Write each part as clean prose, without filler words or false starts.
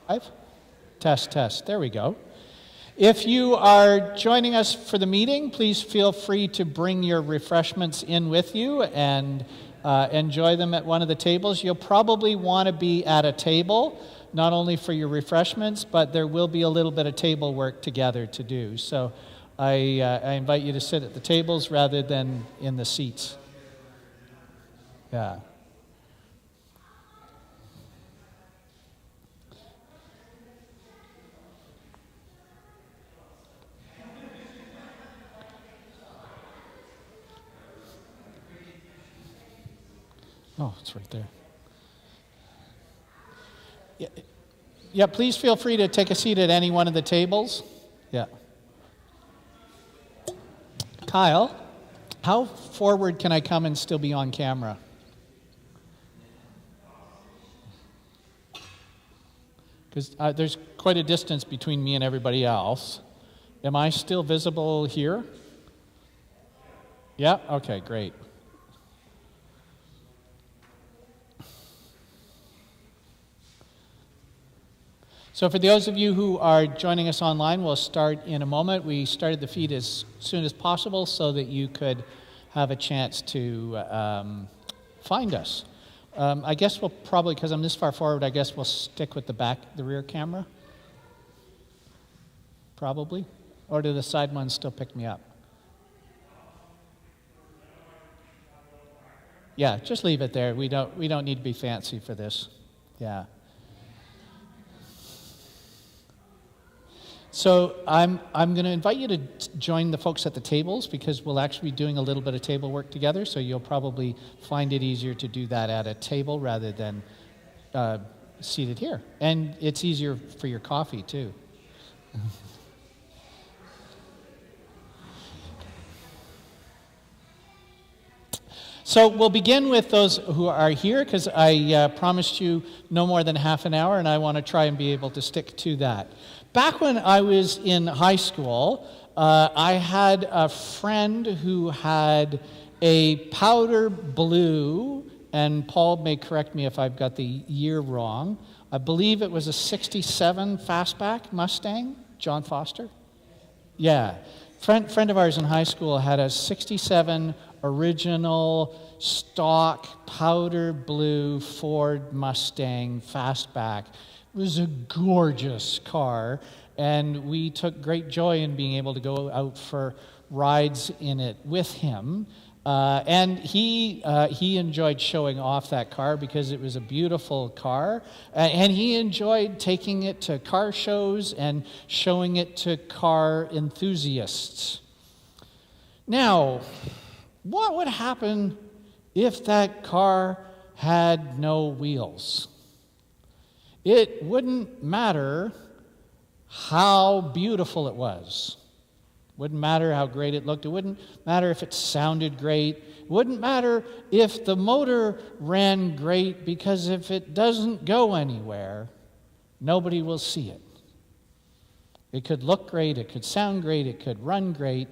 Five. Test, test. There we go. If you are joining us for the meeting, please feel free to bring your refreshments in with you and enjoy them at one of the tables. You'll probably want to be at a table, not only for your refreshments, but there will be a little bit of table work together to do. So I invite you to sit at the tables rather than in the seats. Yeah. Oh, it's right there. Yeah, please feel free to take a seat at any one of the tables. Yeah. Kyle, how forward can I come and still be on camera? Because there's quite a distance between me and everybody else. Am I still visible here? Yeah? Okay, great. So for those of you who are joining us online, we'll start in a moment. We started the feed as soon as possible so that you could have a chance to find us. I guess we'll probably, because I'm this far forward, I guess we'll stick with the rear camera. Probably. Or do the side ones still pick me up? Yeah, just leave it there. We don't need to be fancy for this. Yeah. So I'm going to invite you to join the folks at the tables because we'll actually be doing a little bit of table work together, so you'll probably find it easier to do that at a table rather than seated here. And it's easier for your coffee, too. So we'll begin with those who are here because I promised you no more than half an hour, and I want to try and be able to stick to that. Back when I was in high school, I had a friend who had a powder blue, and Paul may correct me if I've got the year wrong. I believe it was a 67 Fastback Mustang, John Foster. Yeah. Friend of ours in high school had a 67 original stock powder blue Ford Mustang Fastback. It was a gorgeous car, and we took great joy in being able to go out for rides in it with him. And he enjoyed showing off that car because it was a beautiful car, and he enjoyed taking it to car shows and showing it to car enthusiasts. Now, what would happen if that car had no wheels? It wouldn't matter how beautiful it was. It wouldn't matter how great it looked. It wouldn't matter if it sounded great. It wouldn't matter if the motor ran great, because if it doesn't go anywhere, nobody will see it. It could look great, it could sound great, it could run great,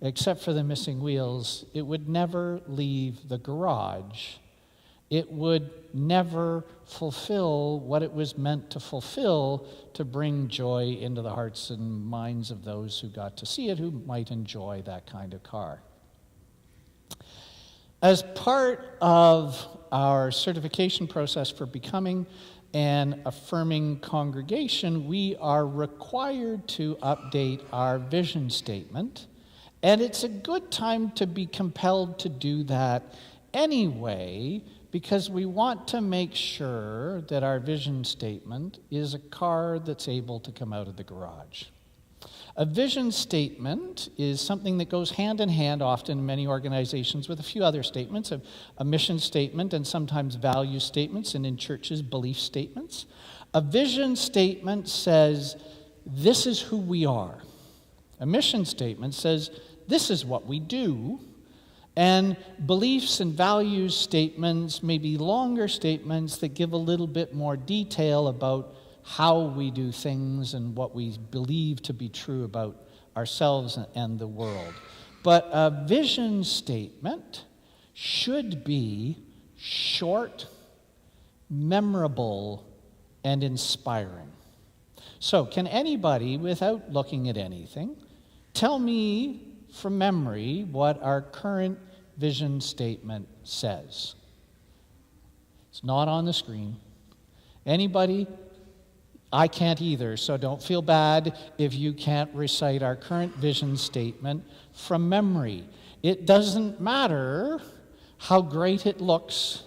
except for the missing wheels. It would never leave the garage. It would never fulfill what it was meant to fulfill, to bring joy into the hearts and minds of those who got to see it, who might enjoy that kind of car. As part of our certification process for becoming an affirming congregation, we are required to update our vision statement, and it's a good time to be compelled to do that anyway, because we want to make sure that our vision statement is a car that's able to come out of the garage. A vision statement is something that goes hand in hand often in many organizations with a few other statements, a mission statement and sometimes value statements, and in churches, belief statements. A vision statement says, this is who we are. A mission statement says, this is what we do. And beliefs and values statements may be longer statements that give a little bit more detail about how we do things and what we believe to be true about ourselves and the world. But a vision statement should be short, memorable, and inspiring. So can anybody, without looking at anything, tell me from memory what our current vision statement says? It's not on the screen. Anybody? I can't either, so don't feel bad if you can't recite our current vision statement from memory. It doesn't matter how great it looks.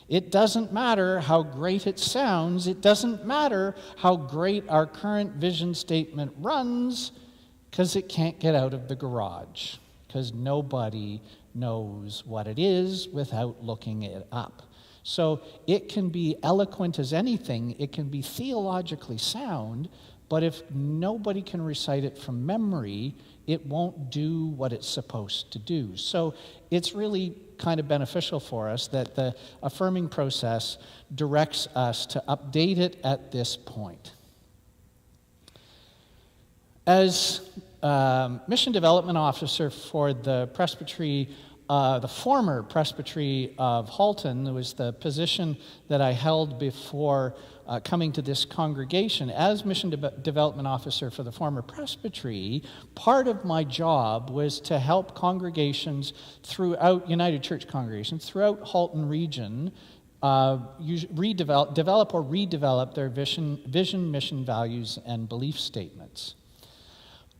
It doesn't matter how great it sounds. It doesn't matter how great our current vision statement runs, because it can't get out of the garage, because nobody knows what it is without looking it up. So it can be eloquent as anything, it can be theologically sound, but if nobody can recite it from memory, it won't do what it's supposed to do. So it's really kind of beneficial for us that the affirming process directs us to update it at this point. As Mission Development Officer for the Presbytery, the former Presbytery of Halton, it was the position that I held before coming to this congregation. As Mission Development Officer for the former Presbytery, part of my job was to help congregations throughout, United Church congregations, throughout Halton region, develop or redevelop their vision, mission, values, and belief statements.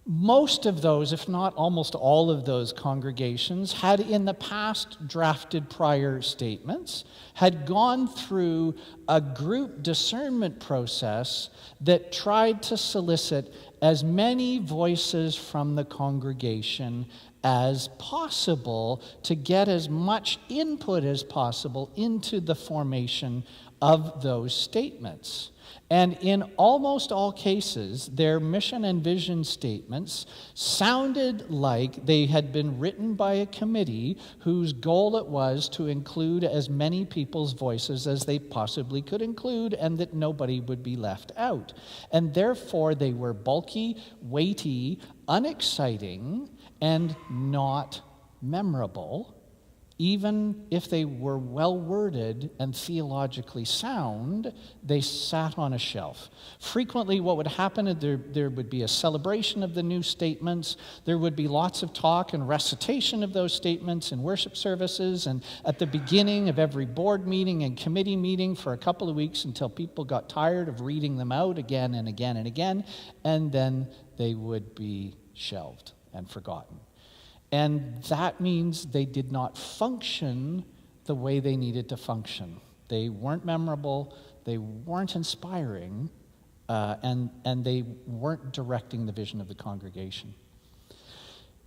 Most of those, if not almost all of those congregations, had in the past drafted prior statements, had gone through a group discernment process that tried to solicit as many voices from the congregation as possible to get as much input as possible into the formation of those statements. And in almost all cases, their mission and vision statements sounded like they had been written by a committee whose goal it was to include as many people's voices as they possibly could include, and that nobody would be left out. And therefore, they were bulky, weighty, unexciting, and not memorable. Even if they were well-worded and theologically sound, they sat on a shelf. Frequently, what would happen is there would be a celebration of the new statements. There would be lots of talk and recitation of those statements in worship services and at the beginning of every board meeting and committee meeting for a couple of weeks until people got tired of reading them out again and again and again, and then they would be shelved and forgotten. And that means they did not function the way they needed to function. They weren't memorable, they weren't inspiring, and they weren't directing the vision of the congregation.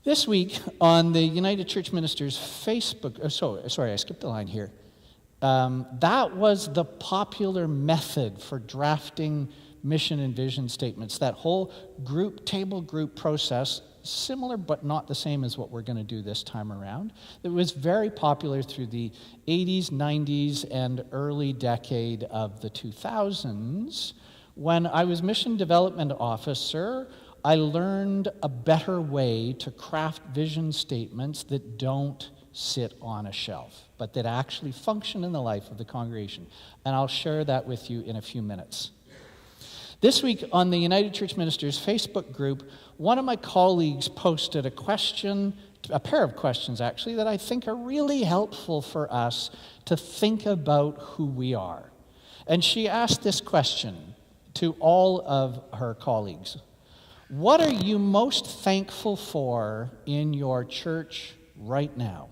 This week, on the United Church Ministers Facebook, sorry, I skipped a line here. That was the popular method for drafting mission and vision statements. That whole table group process, similar but not the same as what we're going to do this time around. It was very popular through the 80s, 90s, and early decade of the 2000s. When I was Mission Development Officer, I learned a better way to craft vision statements that don't sit on a shelf, but that actually function in the life of the congregation. And I'll share that with you in a few minutes. This week on the United Church Ministers Facebook group, one of my colleagues posted a pair of questions actually, that I think are really helpful for us to think about who we are. And she asked this question to all of her colleagues. What are you most thankful for in your church right now?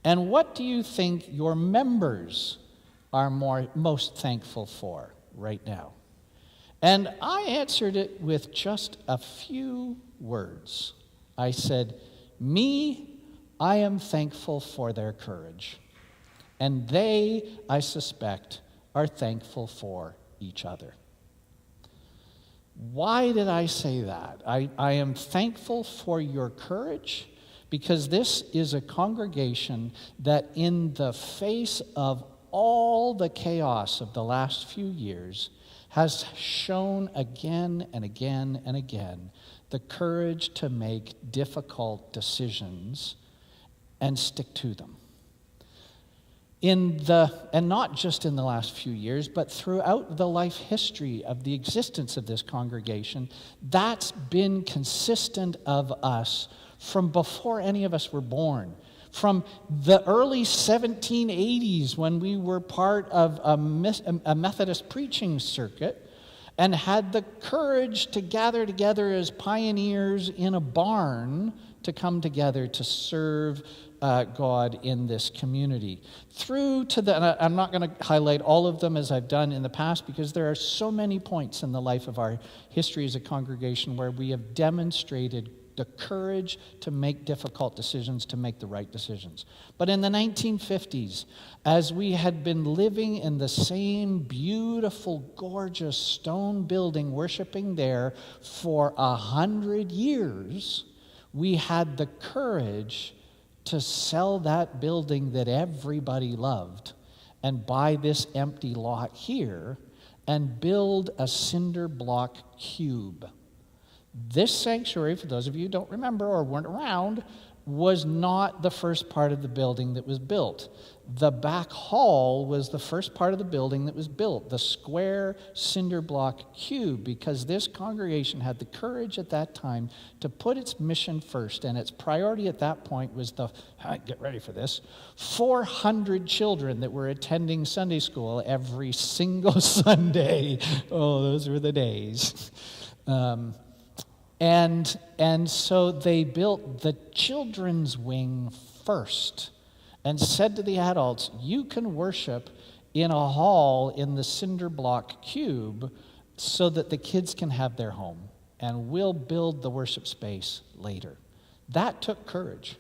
And what do you think your members are most thankful for right now? And I answered it with just a few words. I said, I am thankful for their courage. And they, I suspect, are thankful for each other. Why did I say that? I am thankful for your courage because this is a congregation that in the face of all the chaos of the last few years has shown again and again and again the courage to make difficult decisions and stick to them. And not just in the last few years, but throughout the life history of the existence of this congregation, that's been consistent of us from before any of us were born. From the early 1780s, when we were part of a Methodist preaching circuit and had the courage to gather together as pioneers in a barn to come together to serve God in this community. Through to and I'm not going to highlight all of them as I've done in the past, because there are so many points in the life of our history as a congregation where we have demonstrated the courage to make difficult decisions, to make the right decisions. But in the 1950s, as we had been living in the same beautiful, gorgeous stone building, worshiping there for 100 years, we had the courage to sell that building that everybody loved and buy this empty lot here and build a cinder block cube. This sanctuary, for those of you who don't remember or weren't around, was not the first part of the building that was built. The back hall was the first part of the building that was built, the square cinder block cube, because this congregation had the courage at that time to put its mission first, and its priority at that point was get ready for this, 400 children that were attending Sunday school every single Sunday. Oh, those were the days. And so they built the children's wing first and said to the adults, you can worship in a hall in the cinder block cube so that the kids can have their home, and we'll build the worship space later. That took courage.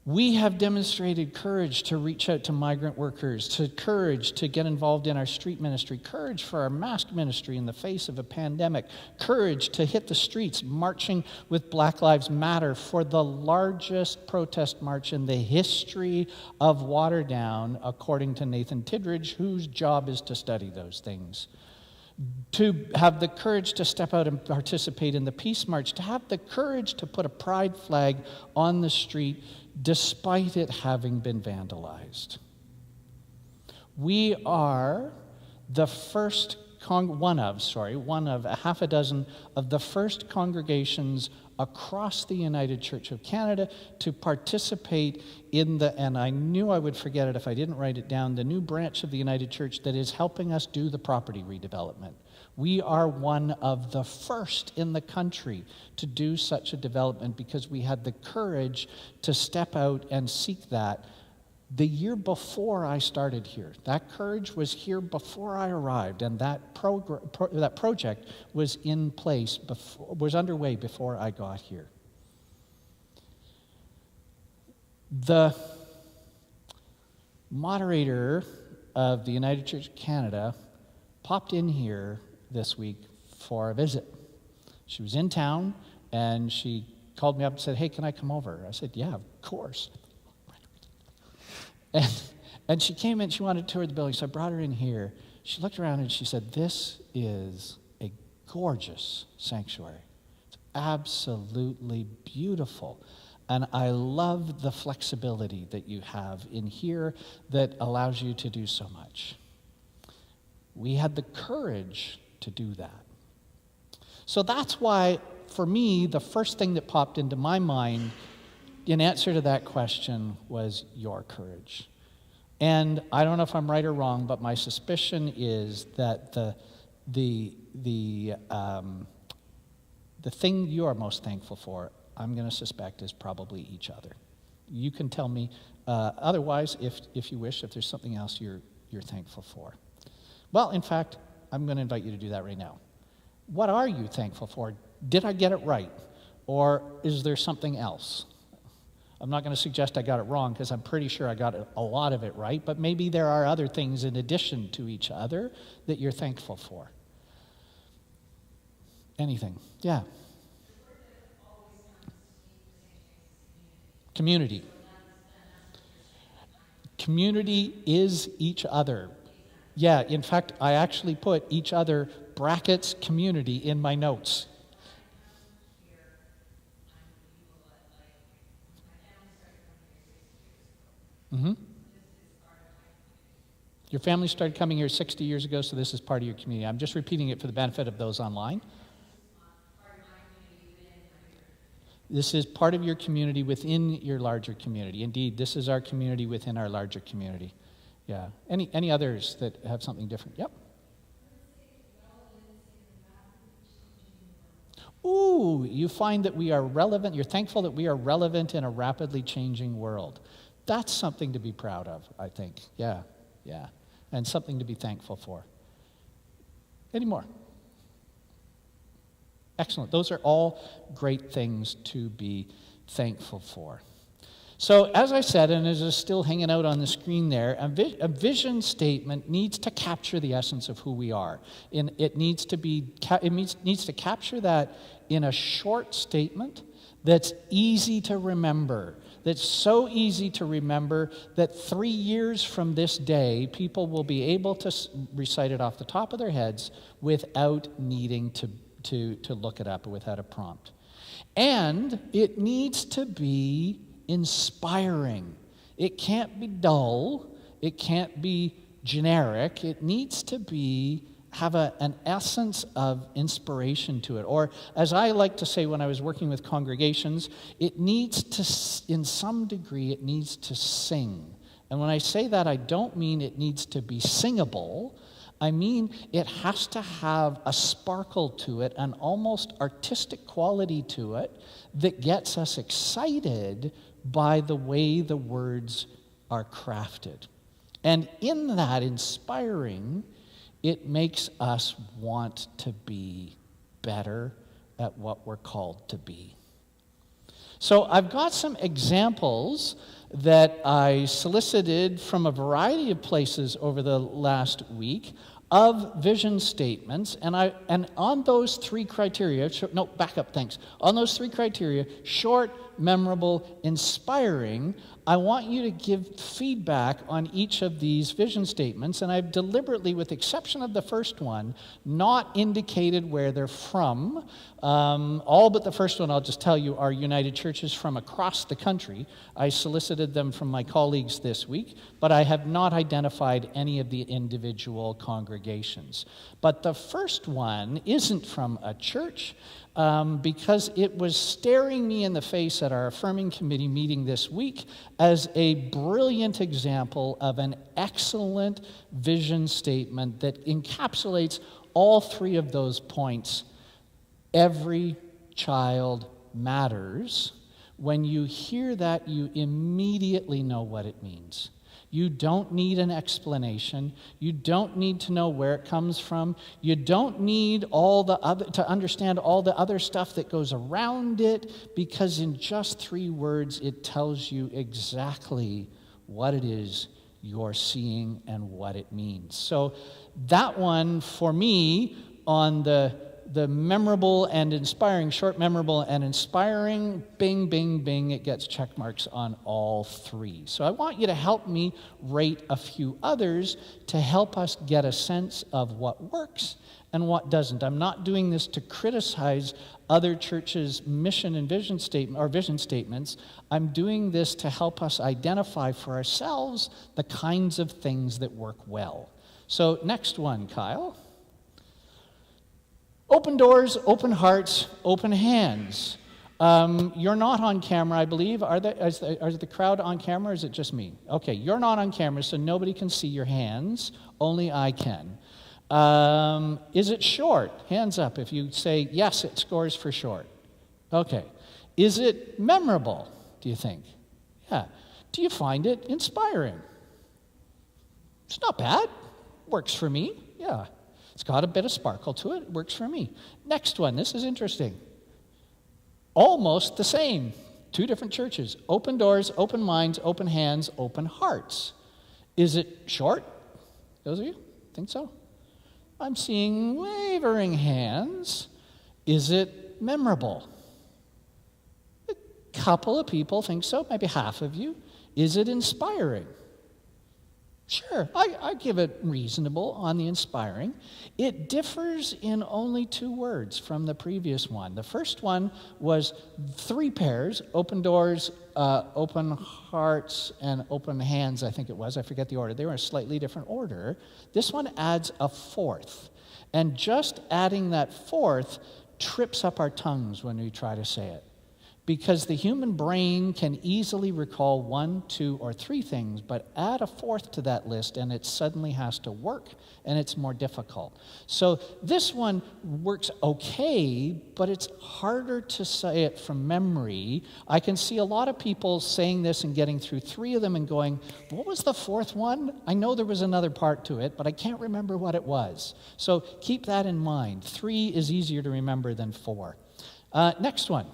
We have demonstrated courage to reach out to migrant workers, courage to get involved in our street ministry, courage for our mask ministry in the face of a pandemic, courage to hit the streets marching with Black Lives Matter for the largest protest march in the history of Waterdown, according to Nathan Tidridge, whose job is to study those things. To have the courage to step out and participate in the Peace March, to have the courage to put a pride flag on the street despite it having been vandalized. We are the first one of a half a dozen of the first congregations across the United Church of Canada to participate in and I knew I would forget it if I didn't write it down, the new branch of the United Church that is helping us do the property redevelopment. We are one of the first in the country to do such a development because we had the courage to step out and seek that the year before I started here. That courage was here before I arrived, and that project was in place, was underway before I got here. The moderator of the United Church of Canada popped in here this week for a visit. She was in town, and she called me up and said, hey, can I come over? I said, yeah, of course. And she came in, she wanted to tour the building, so I brought her in here. She looked around and she said, this is a gorgeous sanctuary. It's absolutely beautiful. And I love the flexibility that you have in here that allows you to do so much. We had the courage to do that. So that's why, for me, the first thing that popped into my mind in answer to that question was your courage. And I don't know if I'm right or wrong, but my suspicion is that the thing you are most thankful for, I'm going to suspect, is probably each other. You can tell me otherwise, if you wish, if there's something else you're thankful for. Well, in fact, I'm going to invite you to do that right now. What are you thankful for? Did I get it right? Or is there something else? I'm not going to suggest I got it wrong because I'm pretty sure I got a lot of it right, but maybe there are other things in addition to each other that you're thankful for. Anything? Yeah. Community. Community is each other. Yeah, in fact, I actually put each other brackets community in my notes. Mm-hmm. Mm-hmm. Your family started coming here 60 years ago, so this is part of your community. I'm just repeating it for the benefit of those online. This is part of your community within your larger community. Indeed, this is our community within our larger community. Yeah. Any others that have something different? Yep. Ooh, you find that we are relevant. You're thankful that we are relevant in a rapidly changing world. That's something to be proud of, I think. Yeah. And something to be thankful for. Any more? Excellent. Those are all great things to be thankful for. So, as I said, and as is still hanging out on the screen there, a vision statement needs to capture the essence of who we are. It needs to capture that in a short statement that's easy to remember. That's so easy to remember that 3 years from this day, people will be able to recite it off the top of their heads without needing to look it up without a prompt. And it needs to be inspiring. It can't be dull. It can't be generic. It needs to have an essence of inspiration to it. Or, as I like to say when I was working with congregations, it needs to, in some degree, it needs to sing. And when I say that, I don't mean it needs to be singable. I mean, it has to have a sparkle to it, an almost artistic quality to it that gets us excited by the way the words are crafted. And in that inspiring, it makes us want to be better at what we're called to be. So I've got some examples that I solicited from a variety of places over the last week of vision statements, and on those three criteria, on those three criteria, short, memorable, inspiring, I want you to give feedback on each of these vision statements, and I've deliberately, with exception of the first one, not indicated where they're from. All but the first one, I'll just tell you, are United Churches from across the country. I solicited them from my colleagues this week, but I have not identified any of the individual congregations. But the first one isn't from a church, because it was staring me in the face at our affirming committee meeting this week as a brilliant example of an excellent vision statement that encapsulates all three of those points. Every child matters. When you hear that, you immediately know what it means. You don't need an explanation. You don't need to know where it comes from. You don't need to understand all the other stuff that goes around it, because in just 3 words, it tells you exactly what it is you're seeing and what it means. So that one, for me, on the memorable and inspiring, short, memorable, and inspiring, bing, bing, bing, it gets check marks on all 3. So I want you to help me rate a few others to help us get a sense of what works and what doesn't. I'm not doing this to criticize other churches' mission and vision statements. I'm doing this to help us identify for ourselves the kinds of things that work well. So next one, Kyle. Open doors, open hearts, open hands. You're not on camera, I believe. Is the crowd on camera, or is it just me? Okay, you're not on camera, so nobody can see your hands. Only I can. Is it short? Hands up if you say, yes, it scores for short. Okay. Is it memorable, do you think? Yeah. Do you find it inspiring? It's not bad. Works for me. Yeah. It's got a bit of sparkle to it. It works for me. Next one. This is interesting. Almost the same. 2 different churches. Open doors, open minds, open hands, open hearts. Is it short? Those of you think so? I'm seeing wavering hands. Is it memorable? A couple of people think so, maybe half of you. Is it inspiring? Sure, I give it reasonable on the inspiring. It differs in only 2 words from the previous one. The first one was 3 pairs, open doors, open hearts, and open hands, I think it was. I forget the order. They were in a slightly different order. This one adds a 4th. And just adding that 4th trips up our tongues when we try to say it. Because the human brain can easily recall 1, 2, or 3 things, but add a 4th to that list and it suddenly has to work, and it's more difficult. So this one works okay, but it's harder to say it from memory. I can see a lot of people saying this and getting through 3 of them and going, what was the 4th one? I know there was another part to it, but I can't remember what it was. So keep that in mind. 3 is easier to remember than 4. Next one.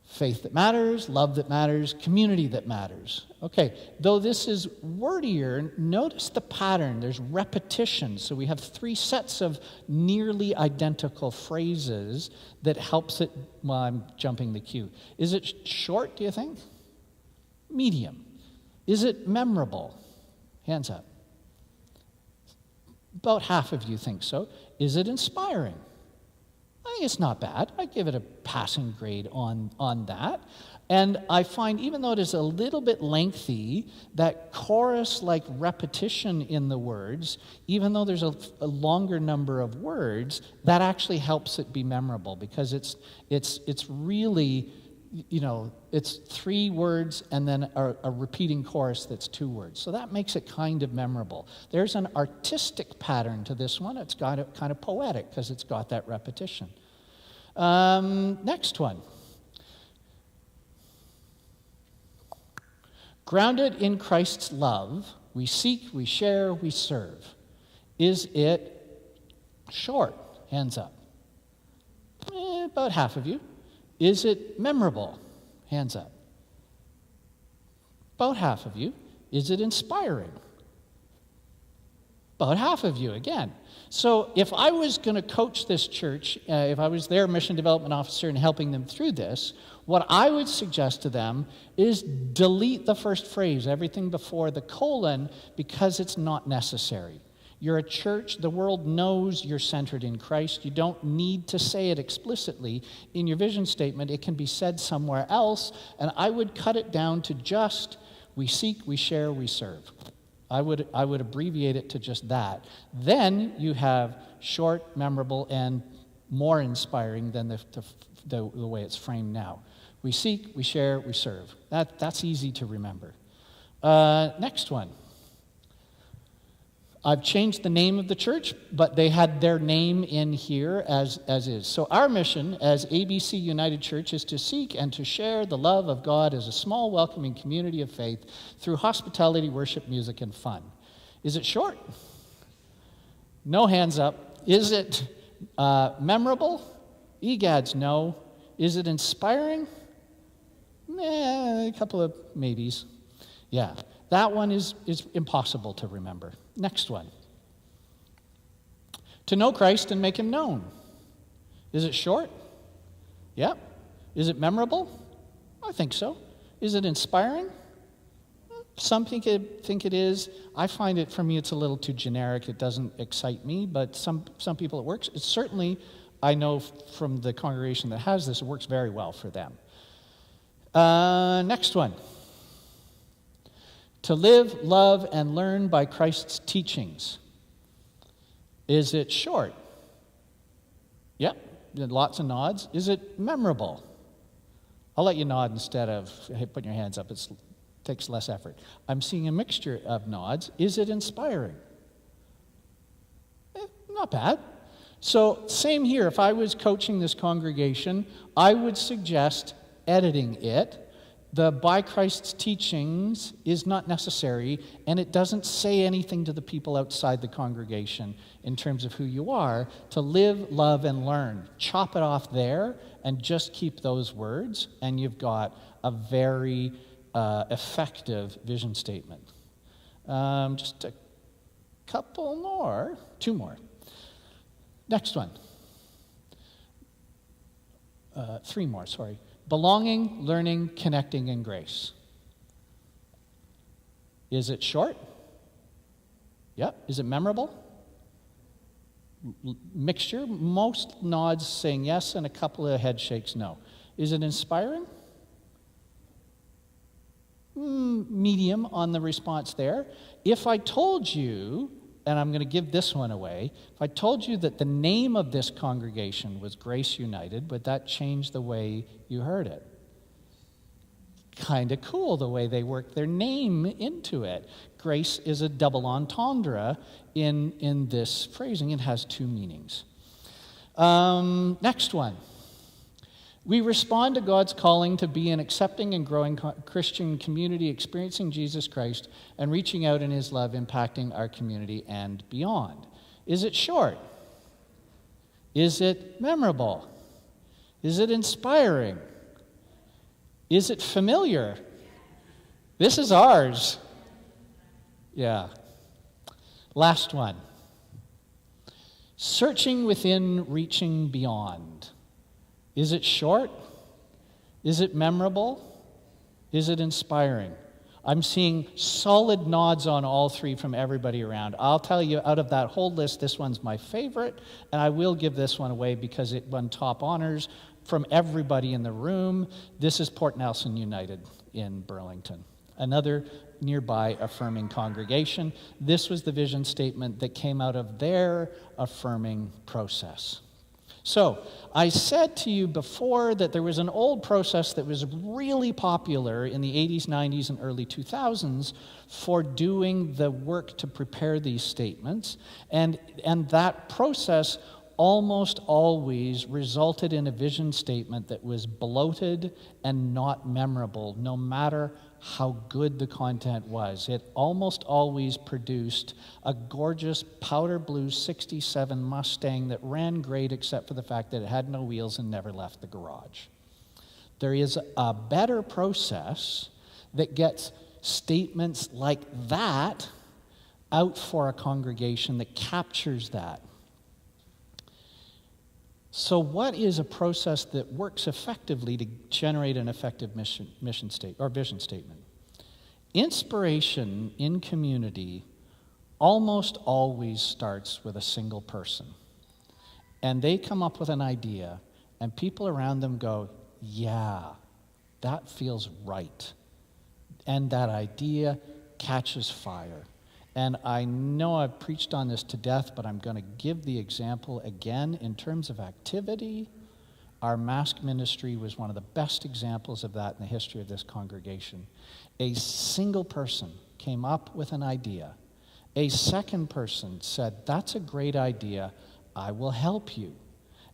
Faith that matters, love that matters, community that matters. Okay, though this is wordier, notice the pattern. There's repetition. So we have 3 sets of nearly identical phrases that helps it. Well, I'm jumping the cue. Is it short, do you think? Medium. Is it memorable? Hands up. About half of you think so. Is it inspiring? I think it's not bad. I give it a passing grade on that. And I find, even though it is a little bit lengthy, that chorus-like repetition in the words, even though there's a longer number of words, that actually helps it be memorable, because it's really, it's 3 words and then a repeating chorus that's 2 words. So that makes it kind of memorable. There's an artistic pattern to this one. It's got it kind of poetic because it's got that repetition. Next one. Grounded in Christ's love, we seek, we share, we serve. Is it short? Hands up. About half of you. Is it memorable? Hands up. About half of you. Is it inspiring? About half of you again. So if I was going to coach this church, if I was their mission development officer and helping them through this, what I would suggest to them is delete the first phrase, everything before the colon, because it's not necessary. You're a church. The world knows you're centered in Christ. You don't need to say it explicitly in your vision statement. It can be said somewhere else, and I would cut it down to just, we seek, we share, we serve. I would abbreviate it to just that. Then you have short, memorable, and more inspiring than the way it's framed now. We seek, we share, we serve. That's easy to remember. Next one. I've changed the name of the church, but they had their name in here as is. So our mission as ABC United Church is to seek and to share the love of God as a small, welcoming community of faith through hospitality, worship, music, and fun. Is it short? No hands up. Is it memorable? Egads, no. Is it inspiring? A couple of maybes. Yeah. That one is impossible to remember. Next one. To know Christ and make him known. Is it short? Yep. Is it memorable? I think so. Is it inspiring? Some think it is. I find it, for me, it's a little too generic. It doesn't excite me, but some people it works. It's certainly, I know from the congregation that has this, it works very well for them. Next one. To live, love, and learn by Christ's teachings. Is it short? Yep, lots of nods. Is it memorable? I'll let you nod instead of putting your hands up. It takes less effort. I'm seeing a mixture of nods. Is it inspiring? Not bad. So same here. If I was coaching this congregation, I would suggest editing it. The by Christ's teachings is not necessary, and it doesn't say anything to the people outside the congregation in terms of who you are. To live, love, and learn. Chop it off there and just keep those words, and you've got a very effective vision statement. Just a couple more, 2 more. Next one. 3 more, sorry. Belonging, learning, connecting, and grace. Is it short? Yep. Is it memorable? Mixture. Most nods saying yes and a couple of head shakes no. Is it inspiring? Medium on the response there. If I told you, and I'm going to give this one away, if I told you that the name of this congregation was Grace United, would that change the way you heard it? Kind of cool the way they worked their name into it. Grace is a double entendre in this phrasing. It has two meanings. Next one. We respond to God's calling to be an accepting and growing Christian community, experiencing Jesus Christ and reaching out in his love, impacting our community and beyond. Is it short? Is it memorable? Is it inspiring? Is it familiar? This is ours. Yeah. Last one. Searching within, reaching beyond. Is it short? Is it memorable? Is it inspiring? I'm seeing solid nods on all three from everybody around. I'll tell you, out of that whole list, this one's my favorite, and I will give this one away because it won top honors from everybody in the room. This is Port Nelson United in Burlington, another nearby affirming congregation. This was the vision statement that came out of their affirming process. So, I said to you before that there was an old process that was really popular in the 80s, 90s, and early 2000s for doing the work to prepare these statements, and that process almost always resulted in a vision statement that was bloated and not memorable, no matter how good the content was. It almost always produced a gorgeous powder blue 67 Mustang that ran great except for the fact that it had no wheels and never left the garage. There is a better process that gets statements like that out for a congregation that captures that. So what is a process that works effectively to generate an effective mission statement or vision statement? Inspiration in community almost always starts with a single person. And they come up with an idea, and people around them go, yeah, that feels right. And that idea catches fire. And I know I've preached on this to death, but I'm going to give the example again. In terms of activity, our mask ministry was one of the best examples of that in the history of this congregation. A single person came up with an idea. A second person said, that's a great idea, I will help you.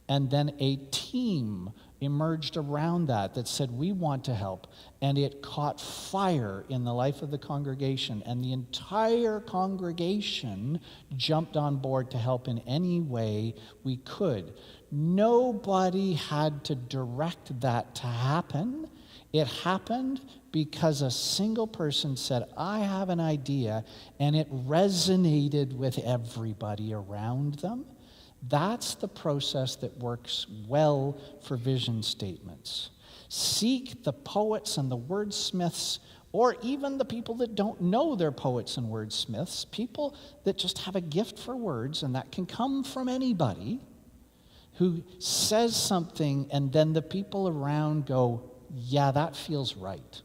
And then a team emerged around that said, we want to help. And it caught fire in the life of the congregation. And the entire congregation jumped on board to help in any way we could. Nobody had to direct that to happen. It happened because a single person said, I have an idea, and it resonated with everybody around them. That's the process that works well for vision statements. Seek the poets and the wordsmiths, or even the people that don't know they're poets and wordsmiths, people that just have a gift for words, and that can come from anybody, who says something and then the people around go, yeah, that feels right.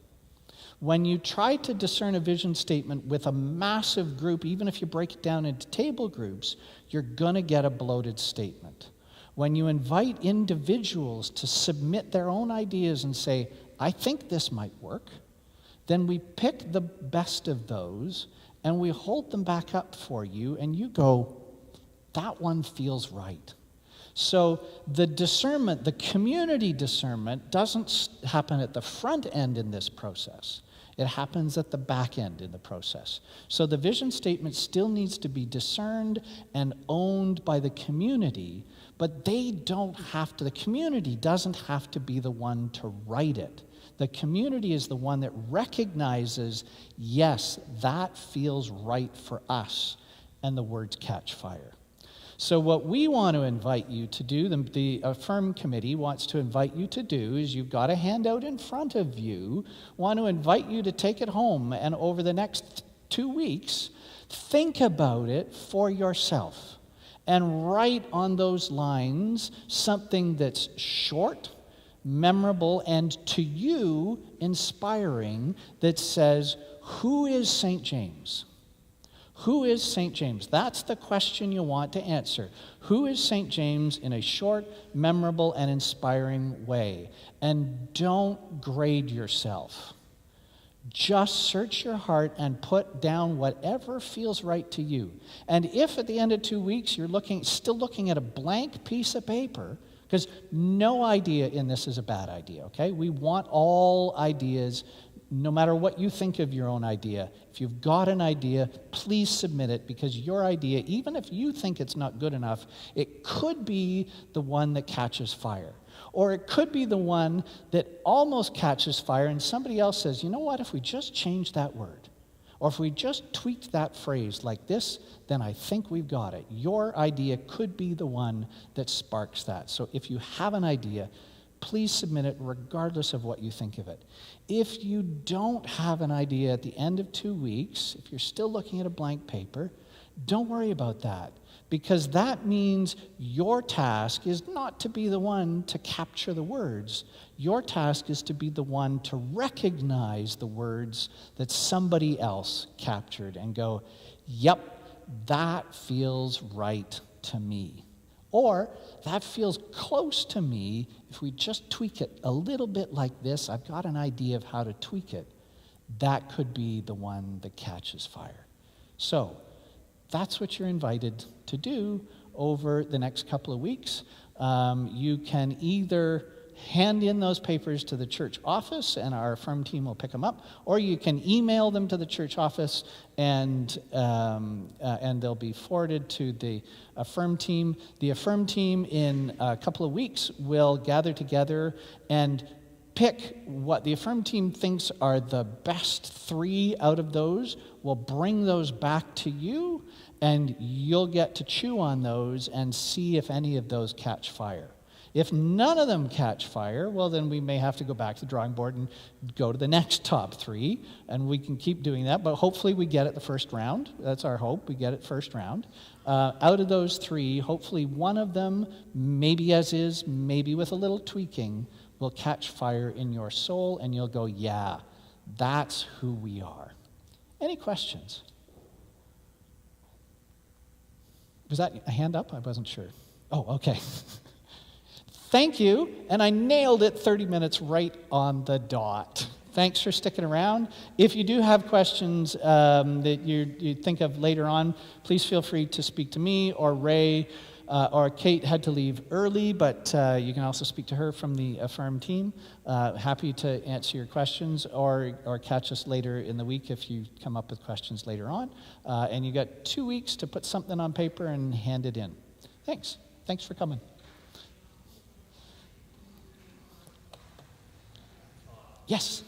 When you try to discern a vision statement with a massive group, even if you break it down into table groups, you're going to get a bloated statement. When you invite individuals to submit their own ideas and say, I think this might work, then we pick the best of those and we hold them back up for you, and you go, that one feels right. So the discernment, the community discernment, doesn't happen at the front end in this process. It happens at the back end in the process. So the vision statement still needs to be discerned and owned by the community, but they don't have to, the community doesn't have to be the one to write it. The community is the one that recognizes, yes, that feels right for us, and the words catch fire. So what we want to invite you to do, the Affirm Committee wants to invite you to do, is you've got a handout in front of you, want to invite you to take it home, and over the next 2 weeks, think about it for yourself and write on those lines something that's short, memorable, and to you inspiring, that says, who is St. James? Who is St. James? That's the question you want to answer. Who is St. James in a short, memorable, and inspiring way? And don't grade yourself. Just search your heart and put down whatever feels right to you. And if at the end of 2 weeks you're still looking at a blank piece of paper, because no idea in this is a bad idea, okay? We want all ideas, no matter what you think of your own idea. If you've got an idea, please submit it, because your idea, even if you think it's not good enough, it could be the one that catches fire. Or it could be the one that almost catches fire and somebody else says, you know what, if we just change that word, or if we just tweaked that phrase like this, then I think we've got it. Your idea could be the one that sparks that. So if you have an idea, please submit it regardless of what you think of it. If you don't have an idea at the end of 2 weeks, if you're still looking at a blank paper, don't worry about that, because that means your task is not to be the one to capture the words. Your task is to be the one to recognize the words that somebody else captured and go, yep, that feels right to me. Or that feels close to me. If we just tweak it a little bit like this, I've got an idea of how to tweak it. That could be the one that catches fire. So that's what you're invited to do over the next couple of weeks. You can either hand in those papers to the church office and our Affirm team will pick them up, or you can email them to the church office and they'll be forwarded to the Affirm team. The Affirm team in a couple of weeks will gather together and pick what the Affirm team thinks are the best 3 out of those. We'll bring those back to you, and you'll get to chew on those and see if any of those catch fire. If none of them catch fire, well, then we may have to go back to the drawing board and go to the next top 3, and we can keep doing that, but hopefully we get it the first round. That's our hope, we get it first round. Out of those 3, hopefully one of them, maybe as is, maybe with a little tweaking, will catch fire in your soul, and you'll go, yeah, that's who we are. Any questions? Was that a hand up? I wasn't sure. Oh, okay. Thank you, and I nailed it 30 minutes right on the dot. Thanks for sticking around. If you do have questions that you think of later on, please feel free to speak to me or Ray. Or Kate had to leave early, but you can also speak to her from the Affirm team. Happy to answer your questions, or catch us later in the week if you come up with questions later on. And you got 2 weeks to put something on paper and hand it in. Thanks. Thanks for coming. Yes.